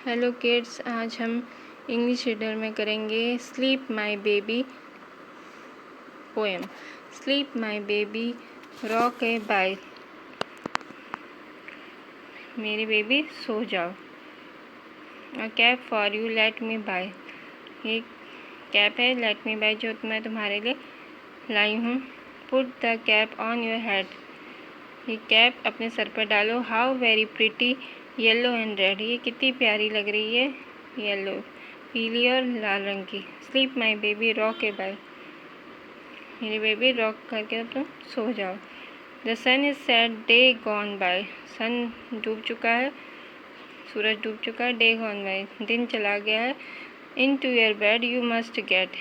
Hello kids, आज हम English reader में करेंगे sleep my baby poem. Sleep my baby rock a bye, मेरी बेबी सो जाओ। A cap for you let me buy, ये कैप है लेट मी बाय जो मैं तुम्हारे लिए लाई हूँ। Put the cap on your head, ये कैप अपने सर पर डालो। How very pretty yellow and red, ये कितनी प्यारी लग रही है येलो, पीली और लाल रंग की। Sleep my baby rock a bye, मेरी बेबी रॉक करके अब तुम सो जाओ। The sun is set day gone by, sun डूब चुका है, सूरज डूब चुका है। डे गॉन बाय, दिन चला गया है। Into your bed you must get,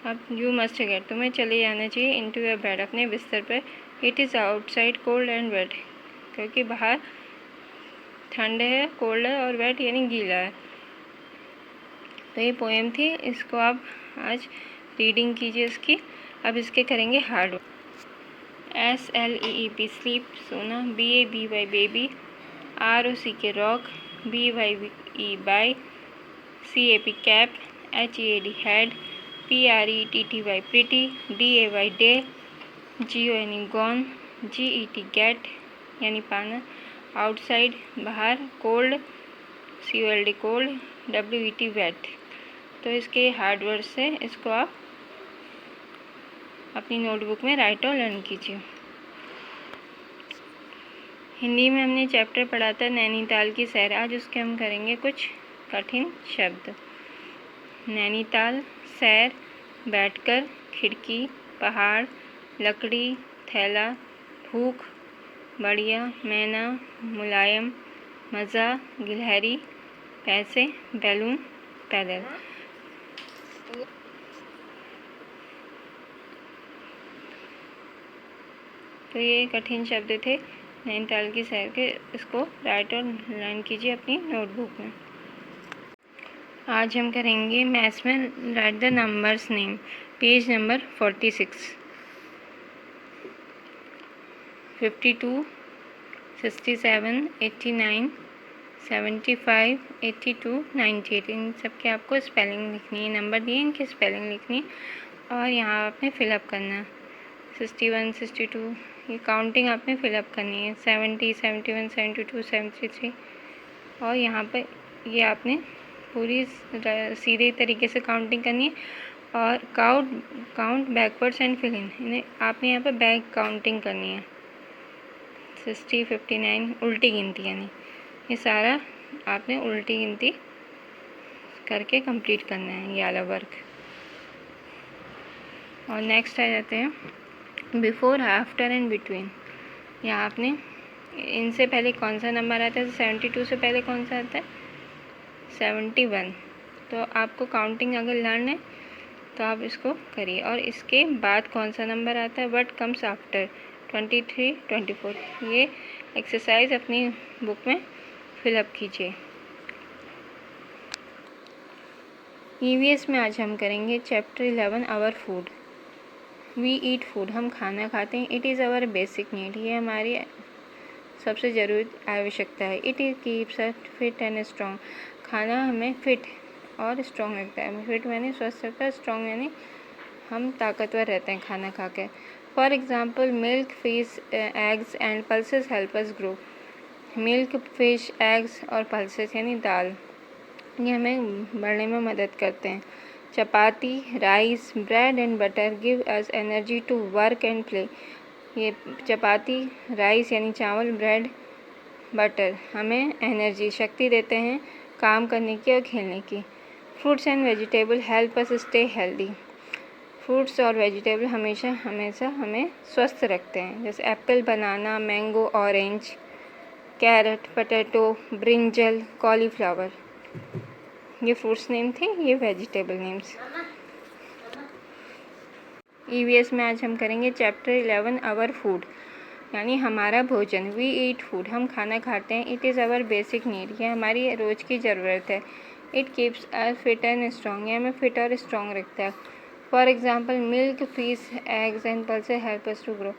अब यू मस्ट गेट तुम्हें चले जाना चाहिए। इन टू योर बेड, अपने बिस्तर पर। It is outside cold and wet, क्योंकि बाहर ठंड है, कोल्ड है और वेट यानी गीला है। तो ये पोएम थी, इसको आप आज रीडिंग कीजिए इसकी। अब इसके करेंगे हार्ड। SLEEP स्लीप सोना, BABY baby, ROCK rock, BYE bye, CAP cap, HEAD head, PRETTY pretty, DAY day, GON gone, GET get यानी पाना, आउटसाइड बाहर, cold COLD cold, WET wet. तो इसके हार्ड वर्ड से इसको आप अपनी नोटबुक में राइट और लर्न कीजिए। हिंदी में हमने चैप्टर पढ़ा था नैनीताल की सैर, आज उसके हम करेंगे कुछ कठिन शब्द। नैनीताल, सैर, बैठकर, खिड़की, पहाड़, लकड़ी, थैला, भूख, बढ़िया, मैना, मुलायम, मज़ा, गिलहरी, पैसे, बैलून, पैदल। तो ये कठिन शब्द थे नैनीताल की सैर के, इसको राइट और लर्न कीजिए अपनी नोटबुक में। आज हम करेंगे मैथ्स में right the numbers name, page number 46। 52, 67, 89, 75, 82, 98, इन सब के आपको स्पेलिंग लिखनी है। नंबर दिए, इनकी स्पेलिंग लिखनी है और यहाँ आपने फिलअप करना है। 61, 62, ये काउंटिंग आपने फिलअप करनी है। 70, 71, 72, 73 और यहाँ पर ये आपने पूरी सीधे तरीके से काउंटिंग करनी है। और count backwards and fill in, इन्हें आपने यहाँ पर बैक काउंटिंग करनी है। 60, 59 उल्टी गिनती, यानी ये सारा आपने उल्टी गिनती करके कंप्लीट करना है ये वाला वर्क। और नेक्स्ट आ जाते हैं बिफोर, आफ्टर एंड बिटवीन। यहाँ आपने इनसे पहले कौन सा नंबर आता है, 72 से पहले कौन सा आता है, 71। तो आपको काउंटिंग अगर लर्न है तो आप इसको करिए। और इसके बाद कौन सा नंबर आता है, व्हाट कम्स आफ्टर, 23, 24। ये एक्सरसाइज अपनी बुक में फिलअप कीजिए। EVS में आज हम करेंगे chapter 11 our food. We eat food, हम खाना खाते हैं। It is our basic need, ये हमारी सबसे ज़रूरी आवश्यकता है। It keeps us fit and strong, खाना हमें फिट और स्ट्रॉन्ग रखता है। फिट यानी स्वस्थ रखता है, स्ट्रॉन्ग यानी हम ताकतवर रहते हैं खाना खा के। For example milk, fish, eggs and pulses help us grow. Milk, fish, eggs और पल्सेस यानी दाल, ये हमें बढ़ने में मदद करते हैं। Chapati, rice, bread and butter give us energy to work and play. ये चपाती, राइस यानी चावल, ब्रेड, बटर हमें एनर्जी, शक्ति देते हैं काम करने की और खेलने की। Fruits and vegetable help us stay healthy. Fruits और वेजिटेबल हमेशा हमें स्वस्थ रखते हैं, जैसे apple, banana, mango, orange, carrot, potato, brinjal, cauliflower. ये फ्रूट्स नेम थे, ये वेजिटेबल नेम्स। EVS में आज हम करेंगे चैप्टर 11 आवर फूड, यानी हमारा भोजन। वी ईट फूड, हम खाना खाते हैं। It is our basic need, ये हमारी रोज़ की ज़रूरत है। It keeps us fit and strong, ये हमें फिट और स्ट्रॉन्ग रखता है। For example milk, fish, eggs and pulses help us to grow.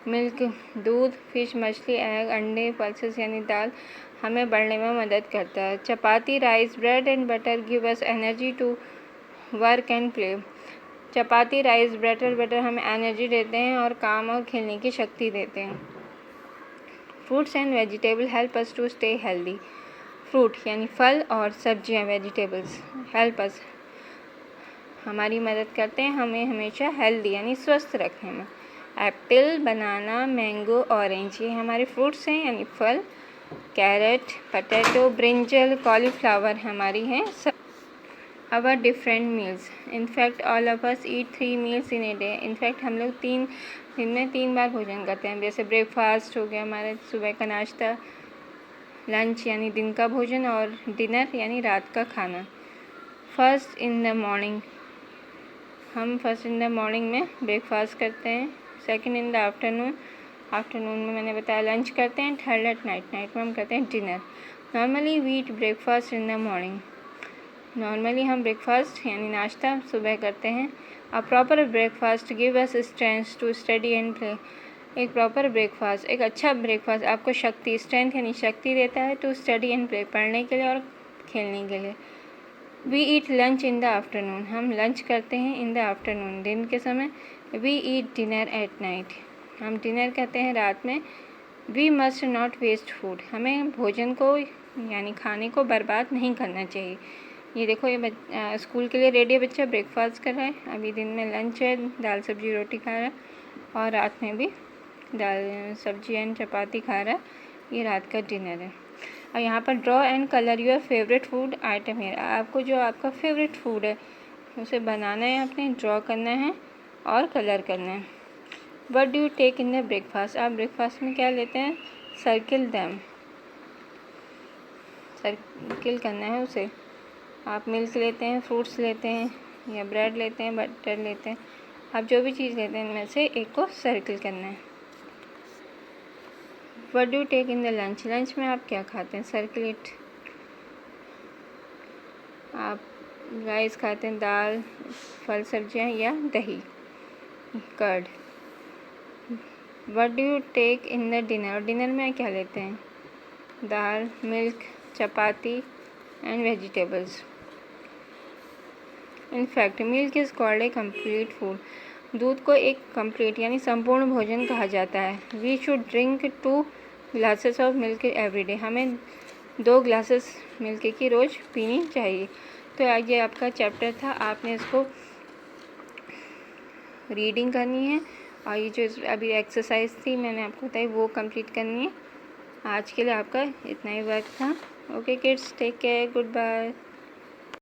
Milk दूध, फिश मछली, एग अंडे, पल्सेस यानी दाल हमें बढ़ने में मदद करता है। Chapati, rice, bread and butter give us energy to work and play. चपाती, राइस, ब्रेड और बटर हमें एनर्जी देते हैं और काम और खेलने की शक्ति देते हैं। Fruits and vegetable help us to stay healthy. Fruit यानी फल और सब्जियां, वेजिटेबल्स, हेल्प अस हमारी मदद करते हैं हमें हमेशा हेल्दी यानी स्वस्थ रखने में। एप्पल, बनाना, मैंगो, ऑरेंज ये हमारे फ्रूट्स हैं यानी फल। कैरेट, पोटैटो, ब्रिंजल, कॉलीफ्लावर हमारी हैं our different meals. In fact, all of us eat 3 meals in a day. In fact, हम लोग दिन में 3 बार भोजन करते हैं। जैसे ब्रेकफास्ट हो गया हमारे सुबह का नाश्ता, लंच यानी दिन का भोजन और डिनर यानी रात का खाना। फर्स्ट इन द मॉर्निंग, हम फर्स्ट इन द मॉर्निंग में ब्रेकफास्ट करते हैं। सेकंड इन द आफ्टरनून में मैंने बताया लंच करते हैं। थर्ड एट नाइट में हम करते हैं dinner. Normally we eat breakfast in the morning, normally हम ब्रेकफास्ट यानी नाश्ता सुबह करते हैं। A proper breakfast give us strength to study and play. एक प्रॉपर ब्रेकफास्ट, एक अच्छा ब्रेकफास्ट आपको शक्ति, स्ट्रेंथ यानी शक्ति देता है टू स्टडी एंड प्ले, पढ़ने के लिए और खेलने के लिए। We eat lunch in the afternoon, हम लंच करते हैं इन द आफ्टरनून, दिन के समय। We eat dinner at night, हम डिनर करते हैं रात में। We must not waste food, हमें भोजन को यानी खाने को बर्बाद नहीं करना चाहिए। ये देखो ये स्कूल के लिए रेडी है, बच्चा ब्रेकफास्ट कर रहा है। अभी दिन में लंच है, दाल सब्जी रोटी खा रहा है और रात में भी दाल सब्जी एंड चपाती खा रहा है। ये रात का डिनर है। और यहाँ पर draw and colour your favourite food item है। आपको जो आपका फेवरेट फूड है उसे बनाना है, आपने ड्रॉ करना है और कलर करना है। What do you take in the breakfast, आप ब्रेकफास्ट में क्या लेते हैं? सर्किल दैम, सर्किल करना है उसे। आप मिल्क लेते हैं, फ्रूट्स लेते हैं या ब्रेड लेते हैं, बटर लेते हैं, आप जो भी चीज़ लेते हैं इनमें से एक को सर्किल करना है। What do take in the lunch, lunch में आप क्या खाते हैं? सर्कुलेट, आप राइस खाते हैं, दाल, फल सब्जियां या दही, curd. What do you take in the dinner, dinner में क्या लेते हैं? Dal, milk, chapati and vegetables. In fact milk is called a complete food, दूध को एक कंप्लीट यानी संपूर्ण भोजन कहा जाता है। We should drink 2 glasses of milk every day, हमें 2 ग्लासेस मिल्क की रोज़ पीनी चाहिए। तो आज ये आपका चैप्टर था, आपने इसको रीडिंग करनी है और ये जो अभी एक्सरसाइज थी मैंने आपको बताई वो कंप्लीट करनी है। आज के लिए आपका इतना ही वर्क था। Okay kids, take care, good bye.